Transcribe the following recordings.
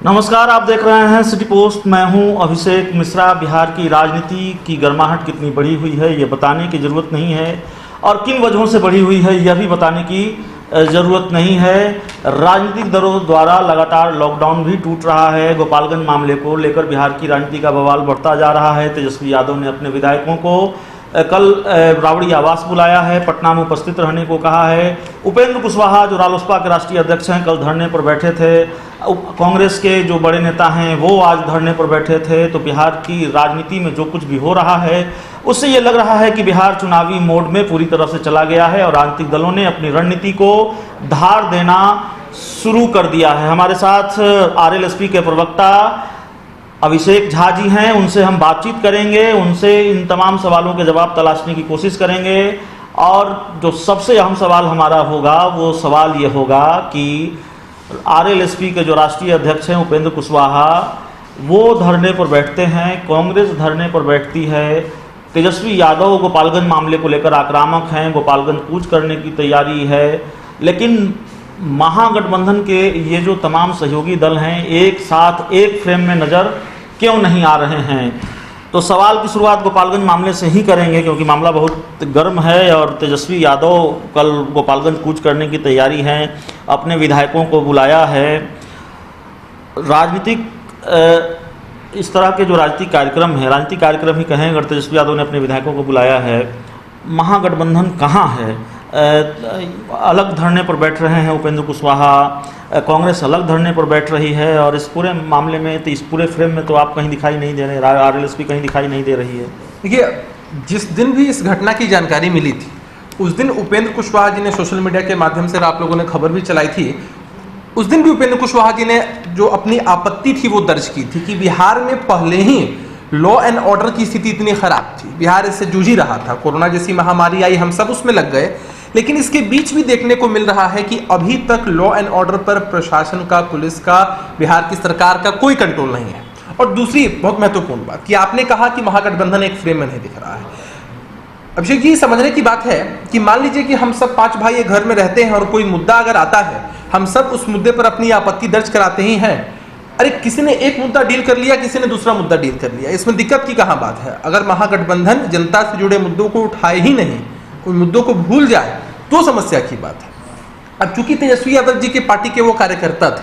नमस्कार, आप देख रहे हैं सिटी पोस्ट। मैं हूं अभिषेक मिश्रा। बिहार की राजनीति की गर्माहट कितनी बढ़ी हुई है ये बताने की ज़रूरत नहीं है, और किन वजहों से बढ़ी हुई है यह भी बताने की ज़रूरत नहीं है। राजनीतिक दलों द्वारा लगातार लॉकडाउन भी टूट रहा है। गोपालगंज मामले को लेकर बिहार की राजनीति का बवाल बढ़ता जा रहा है। तेजस्वी यादव ने अपने विधायकों को कल राबड़ी आवास बुलाया है, पटना में उपस्थित रहने को कहा है। उपेंद्र कुशवाहा जो रालोसपा के राष्ट्रीय अध्यक्ष हैं, कल धरने पर बैठे थे। कांग्रेस के जो बड़े नेता हैं वो आज धरने पर बैठे थे। तो बिहार की राजनीति में जो कुछ भी हो रहा है उससे ये लग रहा है कि बिहार चुनावी मोड में पूरी तरह से चला गया है और राजनीतिक दलों ने अपनी रणनीति को धार देना शुरू कर दिया है। हमारे साथ आरएलएसपी के प्रवक्ता अभिषेक झा जी हैं, उनसे हम बातचीत करेंगे, उनसे इन तमाम सवालों के जवाब तलाशने की कोशिश करेंगे। और जो सबसे अहम सवाल हमारा होगा वो सवाल ये होगा कि आरएलएसपी के जो राष्ट्रीय अध्यक्ष हैं उपेंद्र कुशवाहा, वो धरने पर बैठते हैं, कांग्रेस धरने पर बैठती है। तेजस्वी यादव गोपालगंज मामले को लेकर आक्रामक हैं, गोपालगंज कूच करने की तैयारी है। लेकिन महागठबंधन के ये जो तमाम सहयोगी दल हैं एक साथ एक फ्रेम में नज़र क्यों नहीं आ रहे हैं? तो सवाल की शुरुआत गोपालगंज मामले से ही करेंगे, क्योंकि मामला बहुत गर्म है और तेजस्वी यादव कल गोपालगंज कूच करने की तैयारी है, अपने विधायकों को बुलाया है। राजनीतिक इस तरह के जो राजनीतिक कार्यक्रम है, राजनीतिक कार्यक्रम ही कहें अगर तेजस्वी यादव ने अपने विधायकों को बुलाया है, महागठबंधन कहाँ है? अलग धरने पर बैठ रहे हैं उपेंद्र कुशवाहा, कांग्रेस अलग धरने पर बैठ रही है, और इस पूरे मामले में तो इस पूरे फ्रेम में तो आप कहीं दिखाई नहीं दे रहे, आरएलएसपी कहीं दिखाई नहीं दे रही है। देखिए, जिस दिन भी इस घटना की जानकारी मिली थी उस दिन उपेंद्र कुशवाहा जी ने सोशल मीडिया के माध्यम से आप लोगों ने खबर भी चलाई थी। उस दिन भी उपेंद्र कुशवाहा जी ने जो अपनी आपत्ति थी वो दर्ज की थी कि बिहार में पहले ही लॉ एंड ऑर्डर की स्थिति इतनी खराब थी, बिहार इससे जूझ ही रहा था। कोरोना जैसी महामारी आई, हम सब उसमें लग गए, लेकिन इसके बीच भी देखने को मिल रहा है कि अभी तक लॉ एंड ऑर्डर पर प्रशासन का, पुलिस का, बिहार की सरकार का कोई कंट्रोल नहीं है। और दूसरी बहुत महत्वपूर्ण बात कि आपने कहा कि महागठबंधन एक फ्रेम में नहीं दिख रहा है। अभिषेक जी, समझने की बात है कि मान लीजिए कि हम सब 5 भाई एक घर में रहते हैं और कोई मुद्दा अगर आता है, हम सब उस मुद्दे पर अपनी आपत्ति दर्ज कराते ही हैं। अरे किसी ने एक मुद्दा डील कर लिया, किसी ने दूसरा मुद्दा डील कर लिया, इसमें दिक्कत की कहाँ बात है? अगर महागठबंधन जनता से जुड़े मुद्दों को उठाए ही नहीं, उन मुद्दों को भूल जाए तो समस्या की बात है। अब चूंकि तेजस्वी यादव जी के पार्टी के वो कार्यकर्ता थे,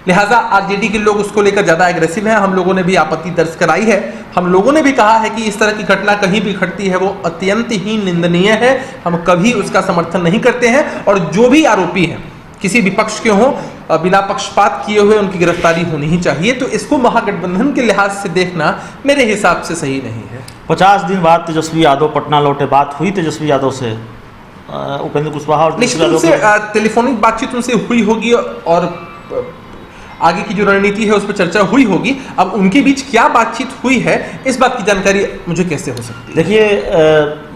लिहाजा आरजेडी के लोग उसको लेकर ज्यादा एग्रेसिव हैं। हम लोगों ने भी आपत्ति दर्ज कराई है। हम लोगों ने भी कहा है कि इस तरह की घटना कहीं भी घटती है वो अत्यंत ही निंदनीय है, हम कभी उसका समर्थन नहीं करते हैं। और जो भी आरोपी हैं किसी विपक्ष के हों, बिना पक्षपात किए हुए उनकी गिरफ्तारी होनी ही चाहिए। तो इसको महागठबंधन के लिहाज से देखना मेरे हिसाब से सही नहीं है। 50 दिन बाद तेजस्वी यादव पटना लौटे, बात हुई तेजस्वी यादव से उपेंद्र कुशवाहा और निश्चित रूप से टेलीफोनिक बातचीत उनसे हुई होगी और आगे की जो रणनीति है उस पर चर्चा हुई होगी। अब उनके बीच क्या बातचीत हुई है इस बात की जानकारी मुझे कैसे हो सकती है? देखिए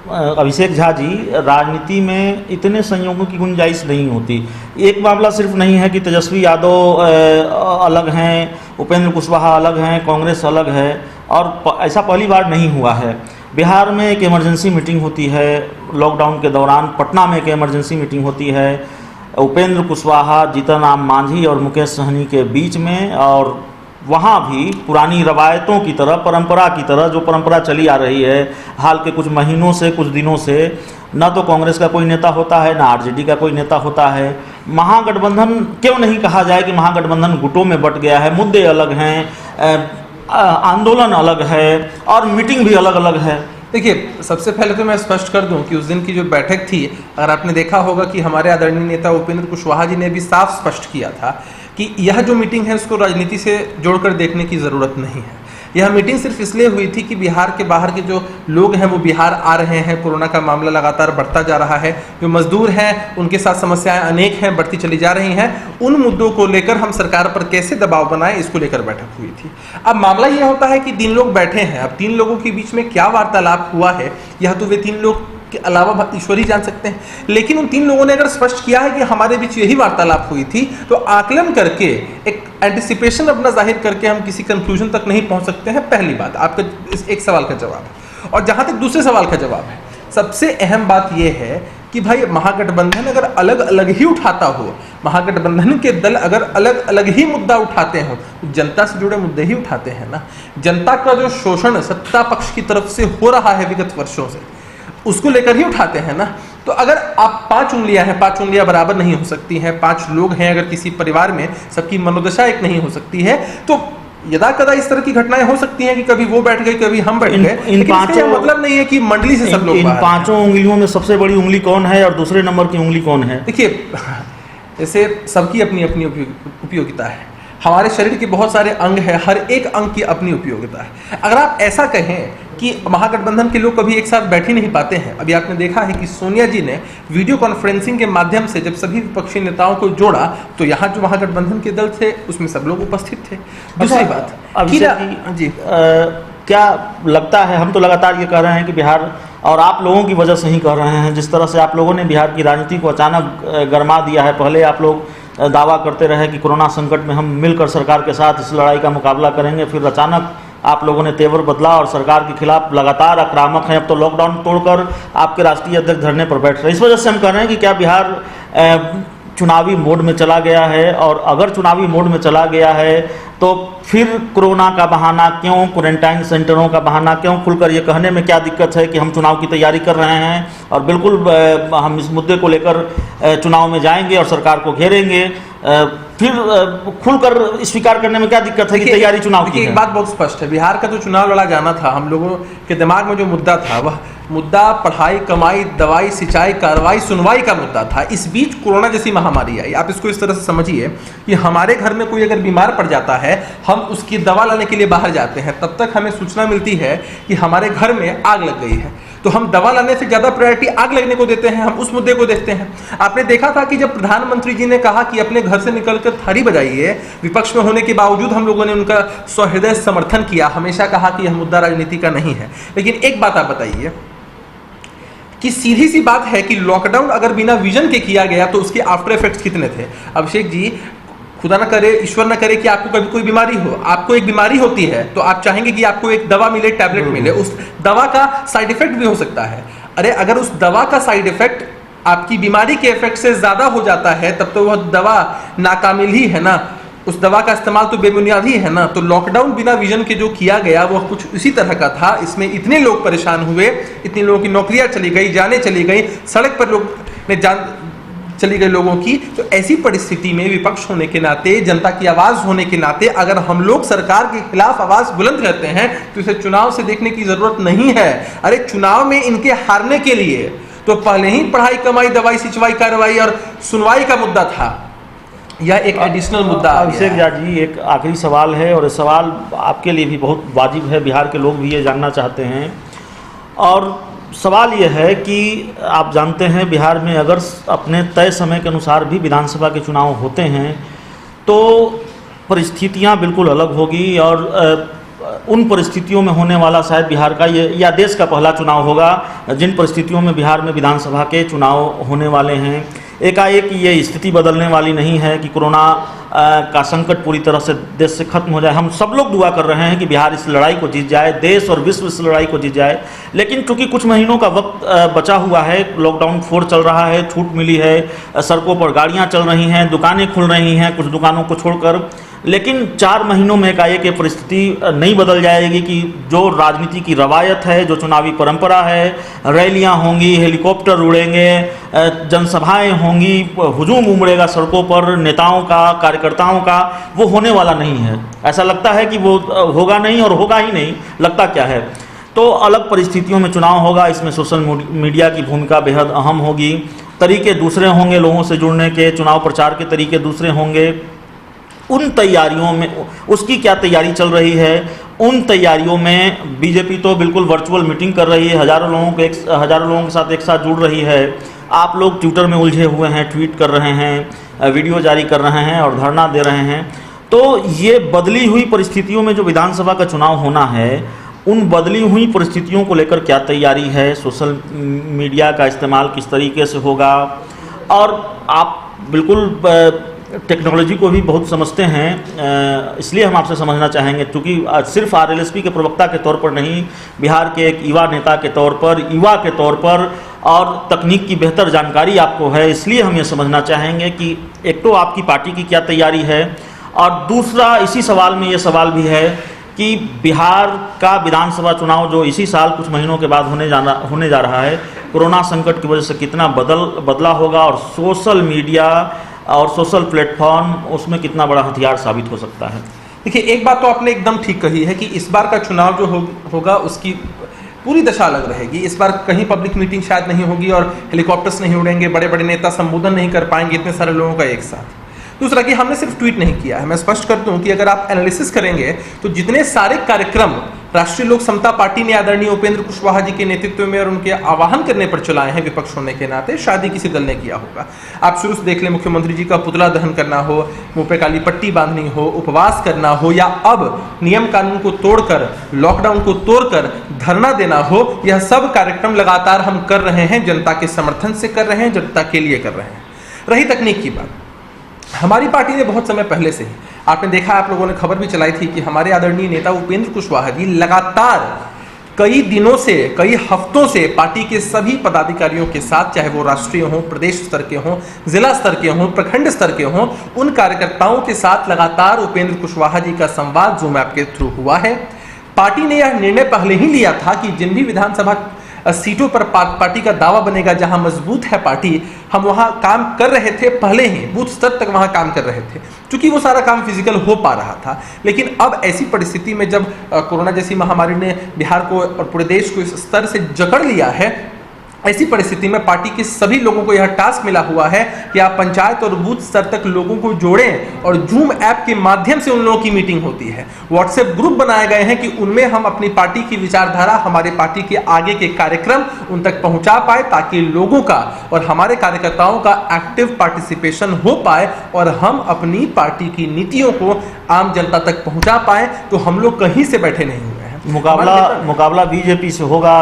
अभिषेक झा जी, राजनीति में इतने संयोगों की गुंजाइश नहीं होती। एक मामला सिर्फ नहीं है कि तेजस्वी यादव अलग हैं, उपेंद्र कुशवाहा अलग हैं, कांग्रेस अलग है, और ऐसा पहली बार नहीं हुआ है। बिहार में एक इमरजेंसी मीटिंग होती है, लॉकडाउन के दौरान पटना में एक इमरजेंसी मीटिंग होती है उपेंद्र कुशवाहा, जीतन राम मांझी और मुकेश सहनी के बीच में, और वहाँ भी पुरानी रवायतों की तरह, परंपरा की तरह, जो परंपरा चली आ रही है हाल के कुछ महीनों से, कुछ दिनों से, ना तो कांग्रेस का कोई नेता होता है ना आरजेडी का कोई नेता होता है। महागठबंधन क्यों नहीं कहा जाए कि महागठबंधन गुटों में बट गया है, मुद्दे अलग हैं, आंदोलन अलग है और मीटिंग भी अलग अलग है। देखिए, सबसे पहले तो मैं स्पष्ट कर दूं कि उस दिन की जो बैठक थी, अगर आपने देखा होगा कि हमारे आदरणीय नेता उपेंद्र कुशवाहा जी ने भी साफ स्पष्ट किया था कि यह जो मीटिंग है उसको राजनीति से जोड़कर देखने की ज़रूरत नहीं है। यह मीटिंग सिर्फ इसलिए हुई थी कि बिहार के बाहर के जो लोग हैं वो बिहार आ रहे हैं, कोरोना का मामला लगातार बढ़ता जा रहा है, जो मजदूर हैं उनके साथ समस्याएं अनेक हैं, बढ़ती चली जा रही हैं, उन मुद्दों को लेकर हम सरकार पर कैसे दबाव बनाएं इसको लेकर बैठक हुई थी। अब मामला यह होता है कि 3 लोग बैठे हैं, अब 3 लोगों के बीच में क्या वार्तालाप हुआ है यह तो वे 3 लोग के अलावा ईश्वर ही जान सकते हैं। लेकिन उन 3 लोगों ने अगर स्पष्ट किया है कि हमारे बीच यही वार्तालाप हुई थी, तो आकलन करके, एक एंटिसिपेशन अपना जाहिर करके हम किसी कंक्लूजन तक नहीं पहुंच सकते हैं। पहली बात आपका इस एक सवाल का जवाब है। और जहां तक दूसरे सवाल का जवाब है, सबसे अहम बात यह है कि भाई महागठबंधन अगर अलग अलग ही उठाता हो, महागठबंधन के दल अगर अलग अलग ही मुद्दा उठाते हो, तो जनता से जुड़े मुद्दे ही उठाते हैं ना। जनता का जो शोषण सत्ता पक्ष की तरफ से हो रहा है विगत वर्षों से, उसको लेकर ही उठाते हैं ना। तो अगर आप 5 उंगलियां हैं, 5 उंगलियां बराबर नहीं हो सकती हैं, 5 लोग हैं अगर किसी परिवार में, सबकी मनोदशा एक नहीं हो सकती है, तो यदा कदा इस तरह की घटनाएं हो सकती हैं कि कभी वो बैठ गए, कभी हम बैठ गए। इन पांचों मतलब नहीं है कि मंडली से सब लोग इन 5 उंगलियों में सबसे बड़ी उंगली कौन है और दूसरे नंबर की उंगली कौन है? देखिए, जैसे सबकी अपनी अपनी उपयोगिता है। हमारे शरीर के बहुत सारे अंग हैं, हर एक अंग की अपनी उपयोगिता है। अगर आप ऐसा कहें कि महागठबंधन के लोग कभी एक साथ बैठ ही नहीं पाते हैं, अभी आपने देखा है कि सोनिया जी ने वीडियो कॉन्फ्रेंसिंग के माध्यम से जब सभी विपक्षी नेताओं को जोड़ा, तो यहाँ जो महागठबंधन के दल थे उसमें सब लोग उपस्थित थे। दूसरी बात अभिषेक जी, क्या लगता है, हम तो लगातार ये कह रहे हैं कि बिहार, और आप लोगों की वजह से ही कह रहे हैं, जिस तरह से आप लोगों ने बिहार की राजनीति को अचानक गरमा दिया है। पहले आप लोग दावा करते रहे कि कोरोना संकट में हम मिलकर सरकार के साथ इस लड़ाई का मुकाबला करेंगे, फिर अचानक आप लोगों ने तेवर बदला और सरकार के खिलाफ लगातार आक्रामक हैं। अब तो लॉकडाउन तोड़कर आपके राष्ट्रीय अध्यक्ष धरने पर बैठ रहे हैं। इस वजह से हम कह रहे हैं कि क्या बिहार चुनावी मोड में चला गया है, और अगर चुनावी मोड में चला गया है तो फिर कोरोना का बहाना क्यों, क्वारंटाइन सेंटरों का बहाना क्यों, खुलकर ये कहने में क्या दिक्कत है कि हम चुनाव की तैयारी कर रहे हैं और बिल्कुल हम इस मुद्दे को लेकर चुनाव में जाएंगे और सरकार को घेरेंगे, फिर खुलकर स्वीकार करने में क्या दिक्कत है कि तैयारी चुनाव की है? एक बात बहुत स्पष्ट है, बिहार का जो चुनाव लड़ा जाना था, हम लोगों के दिमाग में जो मुद्दा था वह मुद्दा पढ़ाई, कमाई, दवाई, सिंचाई, कार्रवाई, सुनवाई का मुद्दा था। इस बीच कोरोना जैसी महामारी आई। आप इसको इस तरह से समझिए कि हमारे घर में कोई अगर बीमार पड़ जाता है, हम उसकी दवा लाने के लिए बाहर जाते हैं, तब तक हमें सूचना मिलती है कि हमारे घर में आग लग गई है, तो हम दवा लाने से ज्यादा प्रायोरिटी आग लगने को देते हैं, हम उस मुद्दे को देखते हैं। आपने देखा था कि जब प्रधानमंत्री जी ने कहा कि अपने घर से निकलकर थाली बजाइए, विपक्ष में होने के बावजूद हम लोगों ने उनका सहृदय समर्थन किया, हमेशा कहा कि यह मुद्दा राजनीति का नहीं है। लेकिन एक बात आप बताइए कि सीधी सी बात है कि लॉकडाउन अगर बिना विजन के किया गया तो उसके आफ्टर इफेक्ट्स कितने थे? अभिषेक जी, खुदा ना करे, ईश्वर ना करे कि आपको कभी कोई बीमारी हो, आपको एक बीमारी होती है तो आप चाहेंगे कि आपको एक दवा मिले, टैबलेट मिले, उस दवा का साइड इफेक्ट भी हो सकता है। अरे अगर उस दवा का साइड इफेक्ट आपकी बीमारी के इफेक्ट से ज्यादा हो जाता है, तब तो वह दवा नाकामिल ही है ना, उस दवा का इस्तेमाल तो बेबुनियाद ही है ना। तो लॉकडाउन बिना विजन के जो किया गया वह कुछ इसी तरह का था। इसमें इतने लोग परेशान हुए, इतने लोगों की नौकरियां चली गई, जाने चली गई, सड़क पर लोग ने जान चली गई लोगों की। तो ऐसी परिस्थिति में विपक्ष होने के नाते, जनता की आवाज होने के नाते, अगर हम लोग सरकार के खिलाफ आवाज बुलंद करते हैं तो इसे चुनाव से देखने की जरूरत नहीं है। अरे चुनाव में इनके हारने के लिए तो पहले ही पढ़ाई, कमाई, दवाई, सिंचाई, कार्रवाई और सुनवाई का मुद्दा था, यह एक एडिशनल मुद्दा। अभिषेक जी, एक आखिरी सवाल है और ये सवाल आपके लिए भी बहुत वाजिब है, बिहार के लोग भी ये जानना चाहते हैं। और सवाल यह है कि आप जानते हैं बिहार में अगर अपने तय समय के अनुसार भी विधानसभा के चुनाव होते हैं तो परिस्थितियां बिल्कुल अलग होगी, और उन परिस्थितियों में होने वाला शायद बिहार का ये या देश का पहला चुनाव होगा जिन परिस्थितियों में बिहार में विधानसभा के चुनाव होने वाले हैं। एकाएक ये स्थिति बदलने वाली नहीं है कि कोरोना का संकट पूरी तरह से देश से खत्म हो जाए। हम सब लोग दुआ कर रहे हैं कि बिहार इस लड़ाई को जीत जाए, देश और विश्व इस लड़ाई को जीत जाए। लेकिन चूंकि कुछ महीनों का वक्त बचा हुआ है, लॉकडाउन 4 चल रहा है, छूट मिली है, सड़कों पर गाड़ियां चल रही हैं, दुकानें खुल रही हैं कुछ दुकानों को छोड़कर, लेकिन 4 महीनों में एकाएक ये परिस्थिति नहीं बदल जाएगी कि जो राजनीति की रवायत है, जो चुनावी परंपरा है, रैलियां होंगी, हेलीकॉप्टर उड़ेंगे, जनसभाएं होंगी, हुजूम उमड़ेगा सड़कों पर नेताओं का, कार्यकर्ताओं का, वो होने वाला नहीं है। ऐसा लगता है कि वो होगा नहीं और होगा ही नहीं, लगता क्या है। तो अलग परिस्थितियों में चुनाव होगा, इसमें सोशल मीडिया की भूमिका बेहद अहम होगी, तरीके दूसरे होंगे लोगों से जुड़ने के, चुनाव प्रचार के तरीके दूसरे होंगे। उन तैयारियों में उसकी क्या तैयारी चल रही है, उन तैयारियों में बीजेपी तो बिल्कुल वर्चुअल मीटिंग कर रही है, हजारों लोगों के साथ एक साथ जुड़ रही है। आप लोग ट्विटर में उलझे हुए हैं, ट्वीट कर रहे हैं, वीडियो जारी कर रहे हैं और धरना दे रहे हैं। तो ये बदली हुई परिस्थितियों में जो विधानसभा का चुनाव होना है, उन बदली हुई परिस्थितियों को लेकर क्या तैयारी है, सोशल मीडिया का इस्तेमाल किस तरीके से होगा। और आप बिल्कुल टेक्नोलॉजी को भी बहुत समझते हैं, इसलिए हम आपसे समझना चाहेंगे, क्योंकि सिर्फ आरएलएसपी के प्रवक्ता के तौर पर नहीं, बिहार के एक युवा नेता के तौर पर, युवा के तौर पर और तकनीक की बेहतर जानकारी आपको है, इसलिए हम ये समझना चाहेंगे कि एक तो आपकी पार्टी की क्या तैयारी है, और दूसरा इसी सवाल में ये सवाल भी है कि बिहार का विधानसभा चुनाव जो इसी साल कुछ महीनों के बाद होने जा रहा है, कोरोना संकट की वजह से कितना बदला होगा, और सोशल मीडिया और सोशल प्लेटफॉर्म उसमें कितना बड़ा हथियार साबित हो सकता है। देखिए, एक बात तो आपने एकदम ठीक कही है कि इस बार का चुनाव जो होगा उसकी पूरी दशा अलग रहेगी। इस बार कहीं पब्लिक मीटिंग शायद नहीं होगी और हेलीकॉप्टर्स नहीं उड़ेंगे, बड़े बड़े नेता संबोधन नहीं कर पाएंगे इतने सारे लोगों का एक साथ। दूसरा कि हमने सिर्फ ट्वीट नहीं किया है, मैं स्पष्ट कर दूं कि अगर आप एनालिसिस करेंगे तो जितने सारे कार्यक्रम राष्ट्रीय लोक समता पार्टी ने आदरणीय उपेंद्र कुशवाहा जी के नेतृत्व में और उनके आह्वान करने पर चलाए हैं विपक्ष होने के नाते, शायद ही किसी दल ने किया होगा। आप शुरू से देख लें, मुख्यमंत्री जी का पुतला दहन करना हो, मुंह पे काली पट्टी बांधनी हो, उपवास करना हो, या अब नियम कानून को तोड़कर, लॉकडाउन को तोड़कर धरना देना हो, यह सब कार्यक्रम लगातार हम कर रहे हैं, जनता के समर्थन से कर रहे हैं, जनता के लिए कर रहे हैं। रही तकनीक की बात, हमारी पार्टी ने बहुत समय पहले से ही, आपने देखा, आप लोगों ने खबर भी चलाई थी कि हमारे आदरणीय नेता उपेंद्र कुशवाहा जी लगातार कई दिनों से, कई हफ्तों से पार्टी के सभी पदाधिकारियों के साथ, चाहे वो राष्ट्रीय हों, प्रदेश स्तर के हों, जिला स्तर के हों, प्रखंड स्तर के हों, उन कार्यकर्ताओं के साथ लगातार उपेंद्र कुशवाहा जी का संवाद जूम ऐप के थ्रू हुआ है। पार्टी ने यह निर्णय पहले ही लिया था कि जिन भी विधानसभा सीटों पर पार्टी का दावा बनेगा, जहां मजबूत है पार्टी, हम वहां काम कर रहे थे, पहले ही बूथ स्तर तक वहां काम कर रहे थे, क्योंकि वो सारा काम फिजिकल हो पा रहा था। लेकिन अब ऐसी परिस्थिति में जब कोरोना जैसी महामारी ने बिहार को और पूरे देश को इस स्तर से जकड़ लिया है, ऐसी परिस्थिति में पार्टी के सभी लोगों को यह टास्क मिला हुआ है कि आप पंचायत और बूथ स्तर तक लोगों को जोड़ें, और जूम ऐप के माध्यम से उन लोगों की मीटिंग होती है। व्हाट्सएप ग्रुप बनाए गए हैं कि उनमें हम अपनी पार्टी की विचारधारा, हमारे पार्टी के आगे के कार्यक्रम उन तक पहुंचा पाए, ताकि लोगों का और हमारे कार्यकर्ताओं का एक्टिव पार्टिसिपेशन हो पाए और हम अपनी पार्टी की नीतियों को आम जनता तक पहुंचा पाए। तो हम लोग कहीं से बैठे नहीं हुए हैं। मुकाबला बीजेपी से होगा,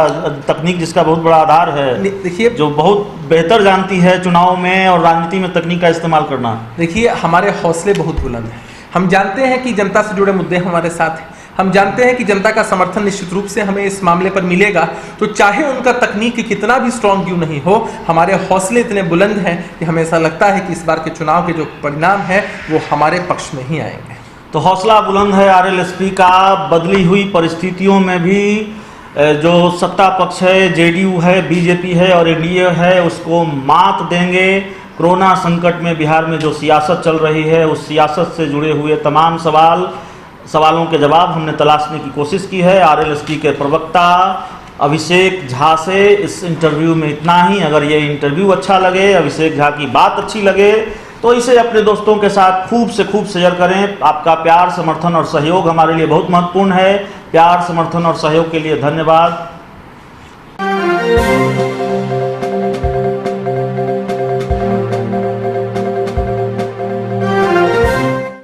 तकनीक जिसका बहुत बड़ा आधार है, देखिए, जो बहुत बेहतर जानती है चुनाव में और राजनीति में तकनीक का इस्तेमाल करना। देखिए, हमारे हौसले बहुत बुलंद हैं। हम जानते हैं कि जनता से जुड़े मुद्दे हमारे साथ हैं, हम जानते हैं कि जनता का समर्थन निश्चित रूप से हमें इस मामले पर मिलेगा। तो चाहे उनका तकनीक कितना भी स्ट्रांग क्यों नहीं हो, हमारे हौसले इतने बुलंद हैं कि हमें ऐसा लगता है कि इस बार के चुनाव के जो परिणाम है वो हमारे पक्ष में ही आएंगे। तो हौसला बुलंद है आरएलएसपी का। बदली हुई परिस्थितियों में भी जो सत्ता पक्ष है, जेडीयू है, बीजेपी है और एनडीए है, उसको मात देंगे। कोरोना संकट में बिहार में जो सियासत चल रही है, उस सियासत से जुड़े हुए तमाम सवालों के जवाब हमने तलाशने की कोशिश की है। आरएलएसपी के प्रवक्ता अभिषेक झा से इस इंटरव्यू में इतना ही। अगर ये इंटरव्यू अच्छा लगे, अभिषेक झा की बात अच्छी लगे, तो इसे अपने दोस्तों के साथ खूब से खूब शेयर करें। आपका प्यार, समर्थन और सहयोग हमारे लिए बहुत महत्वपूर्ण है। प्यार, समर्थन और सहयोग के लिए धन्यवाद।